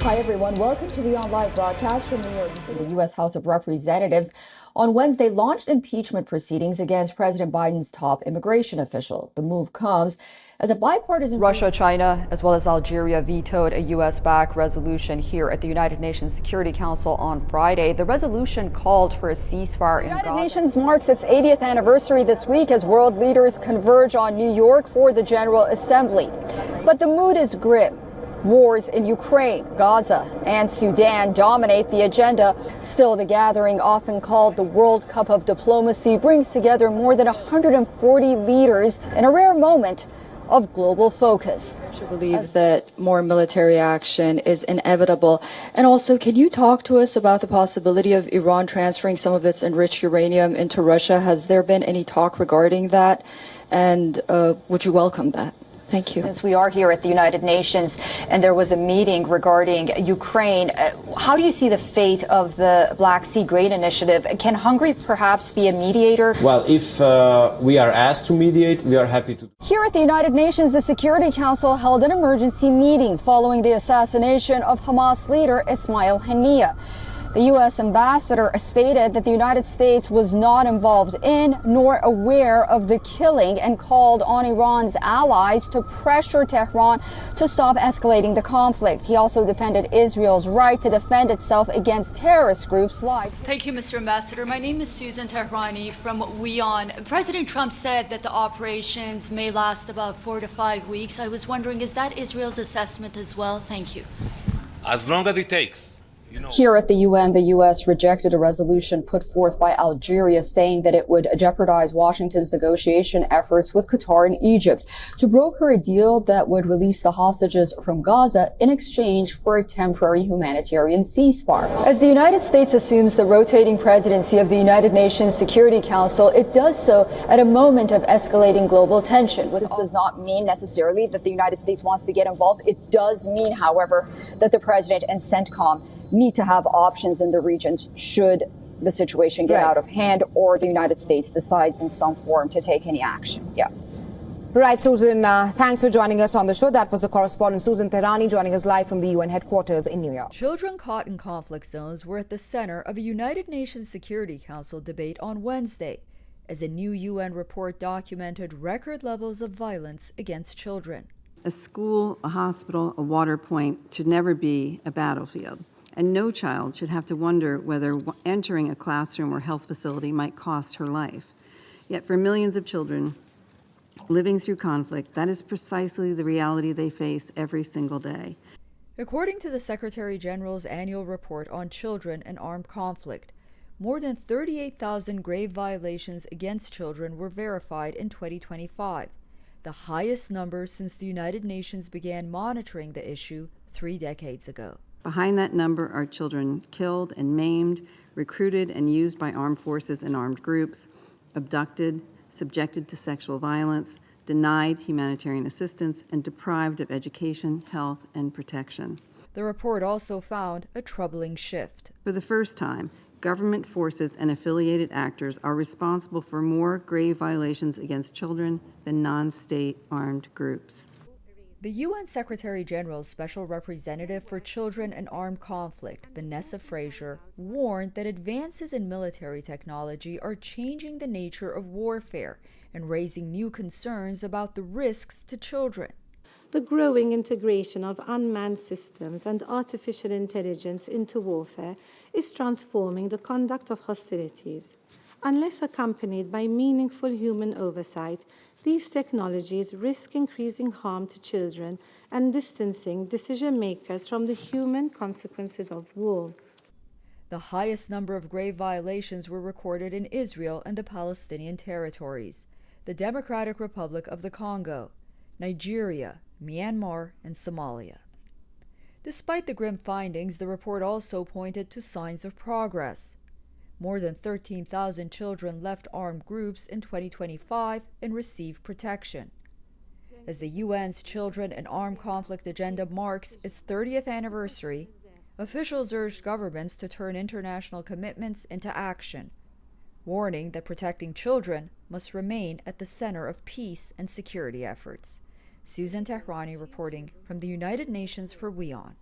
Hi, everyone. Welcome to WION Live broadcast from New York City. The U.S. House of Representatives on Wednesday launched impeachment proceedings against President Biden's top immigration official. The move comes as a bipartisan... Russia, China, as well as Algeria vetoed a U.S.-backed resolution here at the United Nations Security Council on Friday. The resolution called for a ceasefire in Gaza. The United Nations marks its 80th anniversary this week as world leaders converge on New York for the General Assembly. But the mood is grim. Wars in Ukraine, Gaza, and Sudan dominate the agenda. Still, the gathering, often called the World Cup of Diplomacy, brings together more than 140 leaders in a rare moment of global focus. I believe that more military action is inevitable. And also, can you talk to us about the possibility of Iran transferring some of its enriched uranium into Russia? Has there been any talk regarding that? And would you welcome that? Thank you. Since we are here at the United Nations and there was a meeting regarding Ukraine, how do you see the fate of the Black Sea Grain Initiative? Can Hungary perhaps be a mediator? Well, if we are asked to mediate, we are happy to. Here at the United Nations, the Security Council held an emergency meeting following the assassination of Hamas leader Ismail Haniyeh. The U.S. ambassador stated that the United States was not involved in nor aware of the killing and called on Iran's allies to pressure Tehran to stop escalating the conflict. He also defended Israel's right to defend itself against terrorist groups like... Thank you, Mr. Ambassador. My name is Susan Tehrani from WION. President Trump said that the operations may last about 4 to 5 weeks. I was wondering, is that Israel's assessment as well? Thank you. As long as it takes. Here at the UN, the U.S. rejected a resolution put forth by Algeria saying that it would jeopardize Washington's negotiation efforts with Qatar and Egypt to broker a deal that would release the hostages from Gaza in exchange for a temporary humanitarian ceasefire. As the United States assumes the rotating presidency of the United Nations Security Council, it does so at a moment of escalating global tension. This does not mean necessarily that the United States wants to get involved. It does mean, however, that the president and CENTCOM need to have options in the regions should the situation get out of hand or the United States decides in some form to take any action. Yeah. Right, Susan, thanks for joining us on the show. That was the correspondent Susan Tehrani joining us live from the UN headquarters in New York. Children caught in conflict zones were at the center of a United Nations Security Council debate on Wednesday, as a new UN report documented record levels of violence against children. A school, a hospital, a water point should never be a battlefield. And no child should have to wonder whether entering a classroom or health facility might cost her life. Yet for millions of children living through conflict, that is precisely the reality they face every single day. According to the Secretary General's annual report on children and armed conflict, more than 38,000 grave violations against children were verified in 2025, the highest number since the United Nations began monitoring the issue 3 decades ago. Behind that number are children killed and maimed, recruited and used by armed forces and armed groups, abducted, subjected to sexual violence, denied humanitarian assistance, and deprived of education, health, and protection. The report also found a troubling shift. For the first time, government forces and affiliated actors are responsible for more grave violations against children than non-state armed groups. The UN Secretary General's Special Representative for Children and Armed Conflict, Vanessa Frazier, warned that advances in military technology are changing the nature of warfare and raising new concerns about the risks to children. The growing integration of unmanned systems and artificial intelligence into warfare is transforming the conduct of hostilities. Unless accompanied by meaningful human oversight, these technologies risk increasing harm to children and distancing decision makers from the human consequences of war. The highest number of grave violations were recorded in Israel and the Palestinian territories, the Democratic Republic of the Congo, Nigeria, Myanmar, and Somalia. Despite the grim findings, the report also pointed to signs of progress. More than 13,000 children left armed groups in 2025 and received protection. As the UN's Children and Armed Conflict Agenda marks its 30th anniversary, officials urged governments to turn international commitments into action, warning that protecting children must remain at the center of peace and security efforts. Susan Tehrani reporting from the United Nations for WION.